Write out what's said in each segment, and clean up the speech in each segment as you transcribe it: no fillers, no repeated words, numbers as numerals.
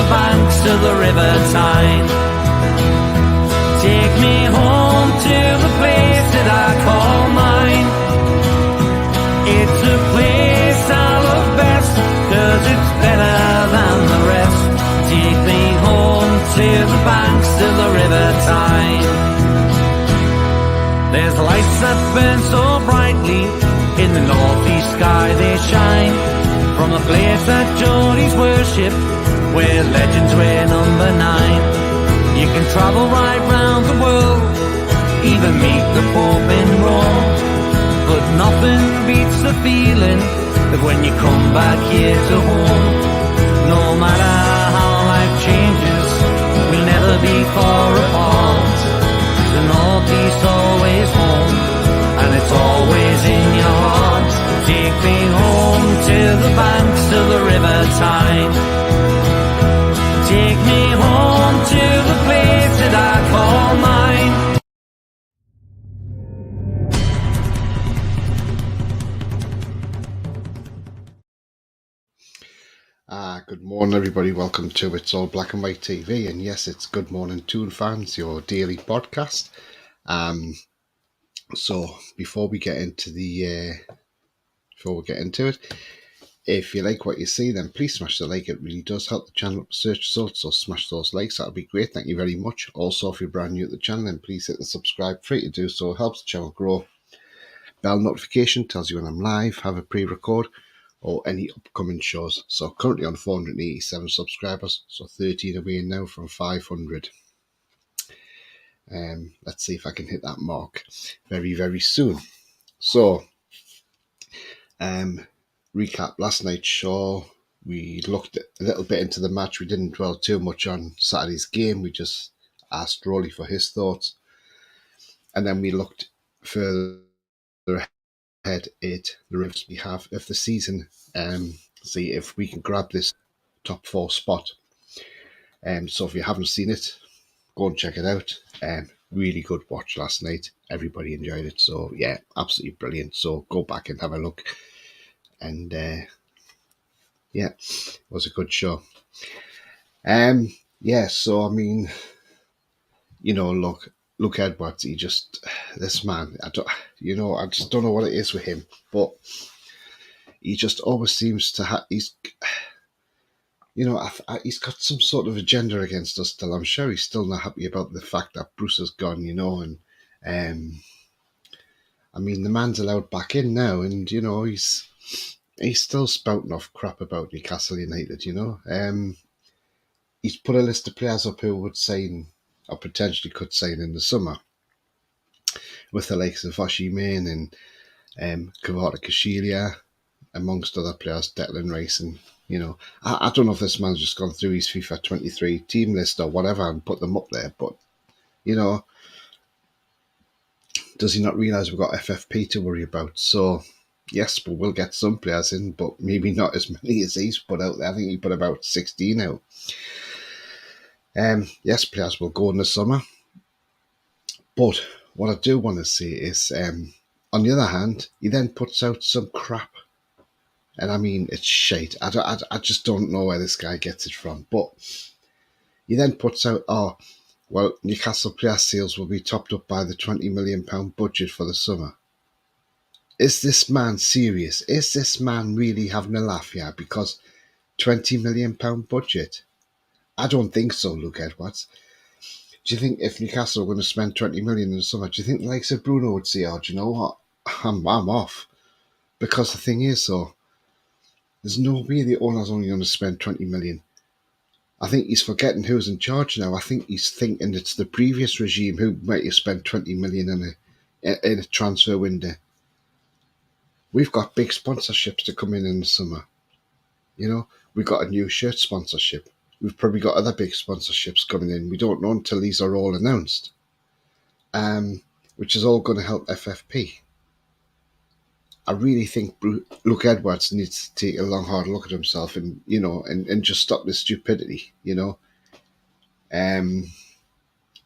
banks of the River Tyne. Take me home to the place that I call mine. It's a place I love best, 'cause it's better than the rest. Take me home to the banks of the River Tyne. There's lights that burn so brightly, in the northeast sky they shine. From the place that Geordies worship, where legends wear number 9. You can travel right round the world, even meet the Pope in Rome. But nothing beats the feeling of when you come back here to home. No matter how life changes, we'll never be far apart. The northeast always home, and it's always in your heart. Take me home to the banks of the River Tyne. Take me home to the place that I call mine. Good morning, everybody. Welcome to It's All Black and White TV, and yes, it's Good Morning Toon Fans, your daily podcast. So before we get into it, if you like what you see, then please smash the like. It really does help the channel search results, so smash those likes. That'll be great. Thank you very much. Also, if you're brand new to the channel, then please hit the subscribe. Free to do so. It helps the channel grow. Bell notification tells you when I'm live, have a pre-record, or any upcoming shows. So currently on 487 subscribers, so 13 away now from 500. Let's see if I can hit that mark very, very soon. So, recap last night's show. We looked a little bit into the match. We didn't dwell too much on Saturday's game. We just asked Rolly for his thoughts. And then we looked further ahead at the rivals we have of the season, see if we can grab this top 4 spot. So if you haven't seen it, go and check it out. Really good watch last night. Everybody enjoyed it. So yeah, absolutely brilliant. So go back and have a look. And yeah, it was a good show. Yeah, so I mean, you know, look Edwards, this man, I just don't know what it is with him, but he just always seems to have, he's got some sort of agenda against us still. I'm sure he's still not happy about the fact that Bruce has gone, and I mean, the man's allowed back in now, and, he's still spouting off crap about Newcastle United, He's put a list of players up who would sign, or potentially could sign in the summer, with the likes of Osimhen and Kavata Kashilia, amongst other players, Declan Rice, and I don't know if this man's just gone through his FIFA 23 team list or whatever and put them up there, but does he not realise we've got FFP to worry about? So yes, but we'll get some players in, but maybe not as many as he's put out there. I think he put about 16 out. Yes, players will go in the summer, but what I do want to see is, on the other hand, he then puts out some crap. And I mean, it's shite. I just don't know where this guy gets it from. But he then puts out, Newcastle player sales will be topped up by the £20 million budget for the summer. Is this man serious? Is this man really having a laugh here? Because £20 million budget? I don't think so, Luke Edwards. Do you think if Newcastle were going to spend £20 million in the summer, do you think the likes of Bruno would say, do you know what? I'm off. Because the thing is, though, there's no way the owner's only going to spend £20 million. I think he's forgetting who's in charge now. I think he's thinking it's the previous regime who might have spent £20 million in a transfer window. We've got big sponsorships to come in the summer. We've got a new shirt sponsorship. We've probably got other big sponsorships coming in. We don't know until these are all announced, which is all going to help FFP. I really think Luke Edwards needs to take a long, hard look at himself and, and just stop this stupidity,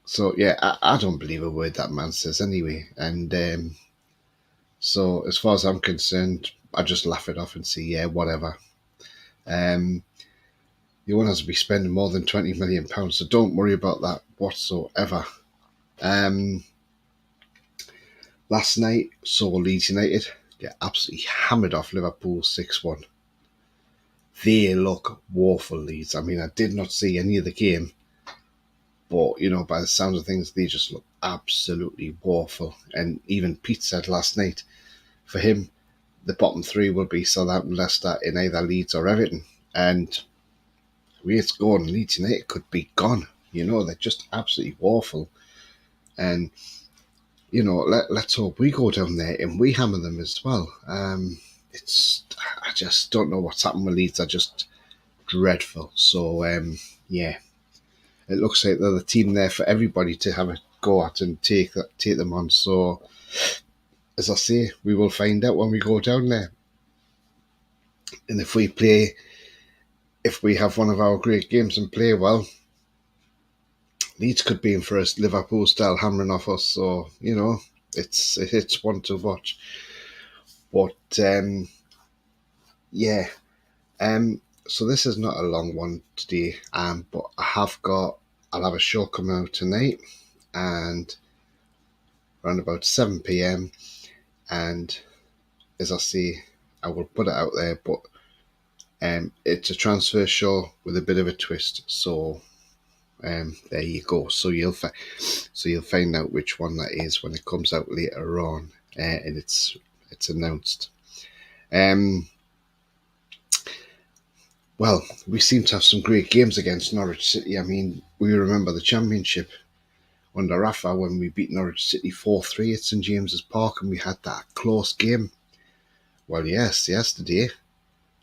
So, yeah, I don't believe a word that man says anyway. And so, as far as I'm concerned, I just laugh it off and say, yeah, whatever. You won't have to be spending more than £20 million, so don't worry about that whatsoever. Last night saw Leeds United get absolutely hammered off Liverpool 6-1. They look woeful, Leeds. I mean, I did not see any of the game, but by the sound of things, they just look absolutely woeful. And even Pete said last night, for him, the bottom three will be Southampton, Leicester in either Leeds or Everton. And the way it's going, Leeds United could be gone. They're just absolutely woeful. And let's hope we go down there and we hammer them as well. I just don't know what's happened with Leeds. They're just dreadful. So yeah, it looks like they're the team there for everybody to have a go at and take them on. So as I say, we will find out when we go down there. And if we have one of our great games and play well, Leeds could be in for a Liverpool style hammering off us. So it's one to watch. But yeah, so this is not a long one today. But I'll have a show coming out tonight, and around about 7 p.m. And as I say, I will put it out there. But it's a transfer show with a bit of a twist. So there you go. So you'll find out which one that is when it comes out later on, and it's announced. Well, we seem to have some great games against Norwich City. I mean, we remember the Championship under Rafa when we beat Norwich City 4-3 at St James's Park, and we had that close game. Well, yes, yesterday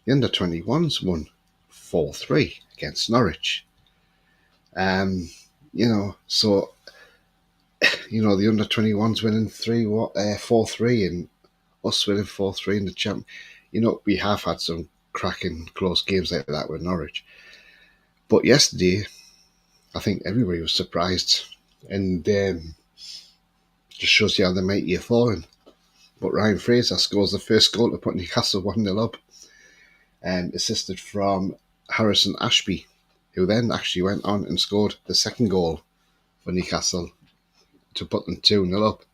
the under-21s won 4-3 against Norwich. So the under-21s winning 4-3, and us winning 4-3 in the champ. We have had some cracking close games like that with Norwich. But yesterday, I think everybody was surprised, and just shows you how the mighty are falling. But Ryan Fraser scores the first goal to put Newcastle 1-0 up, assisted from Harrison Ashby, who then actually went on and scored the second goal for Newcastle to put them 2-0 up.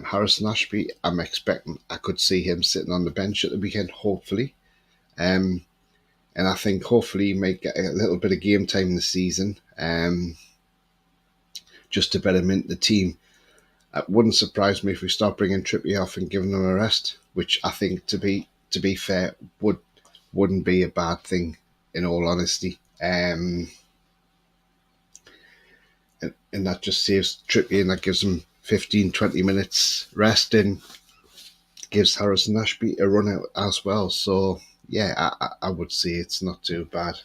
Harrison Ashby, I'm expecting I could see him sitting on the bench at the weekend, hopefully. And I think hopefully he might get a little bit of game time in the season, just to better mint the team. It wouldn't surprise me if we start bringing Trippier off and giving him a rest, which I think, to be fair, wouldn't be a bad thing, in all honesty. And that just saves Trippier, and that gives him 15-20 minutes rest, and gives Harrison Ashby a run out as well. So yeah, I would say it's not too bad.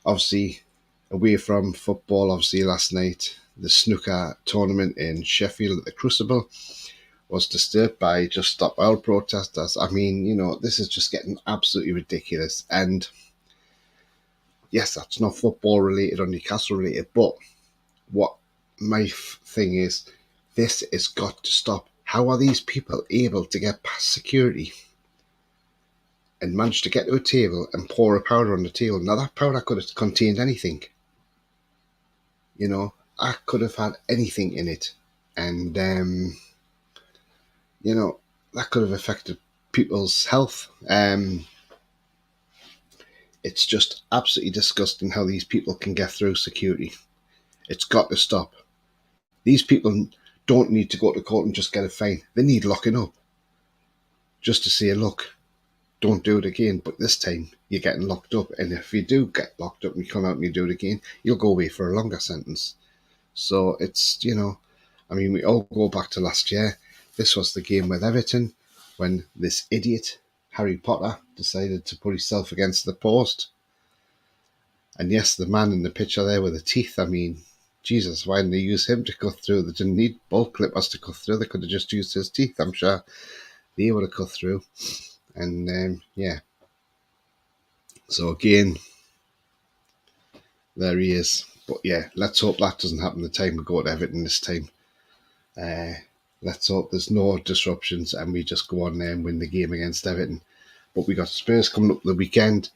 Obviously, away from football, last night the snooker tournament in Sheffield at the Crucible was disturbed by Just Stop Oil protesters. I mean, this is just getting absolutely ridiculous. And yes, that's not football related or Newcastle related, but what my thing is, this has got to stop. How are these people able to get past security and manage to get to a table and pour a powder on the table? Now, that powder could have contained anything. I could have had anything in it. And, that could have affected people's health. It's just absolutely disgusting how these people can get through security. It's got to stop. These people don't need to go to court and just get a fine. They need locking up. Just to say, look, don't do it again. But this time, you're getting locked up. And if you do get locked up and you come out and you do it again, you'll go away for a longer sentence. So it's, we all go back to last year. This was the game with Everton when this idiot, Harry Potter, decided to put himself against the post. And yes, the man in the picture there with the teeth, I mean, Jesus, why didn't they use him to cut through? They didn't need ball clippers to cut through. They could have just used his teeth. I'm sure they would have cut through. And yeah. So again, there he is. But yeah, let's hope that doesn't happen the time we go to Everton this time. Let's hope there's no disruptions and we just go on there and win the game against Everton. But we got Spurs coming up the weekend.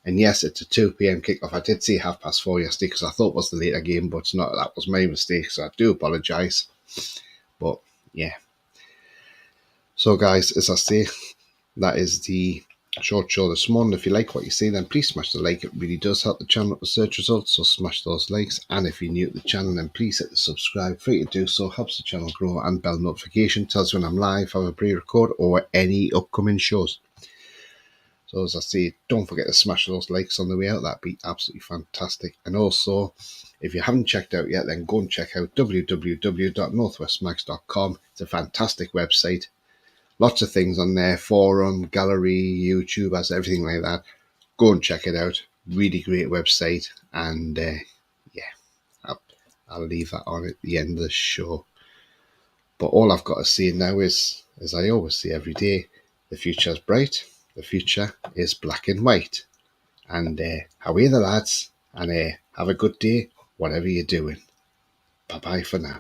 And yes, it's a 2 p.m. kickoff. I did say 4:30 yesterday because I thought it was the later game, but it's not. That was my mistake, so I do apologise. But yeah. So guys, as I say, that is the short show this morning. If you like what you see, then please smash the like. It really does help the channel up the search results, so smash those likes. And if you're new to the channel, then please hit the subscribe. Free to do so, helps the channel grow, and bell notification tells you when I'm live, have a pre-record, or any upcoming shows. So as I say, don't forget to smash those likes on the way out. That'd be absolutely fantastic. And also, if you haven't checked out yet, then go and check out www.northwestmax.com. It's a fantastic website. Lots of things on there, forum, gallery, YouTubers, everything like that. Go and check it out. Really great website. And yeah, I'll leave that on at the end of the show. But all I've got to say now is, as I always say every day, the future's bright. The future is black and white. And away the lads, and have a good day, whatever you're doing. Bye-bye for now.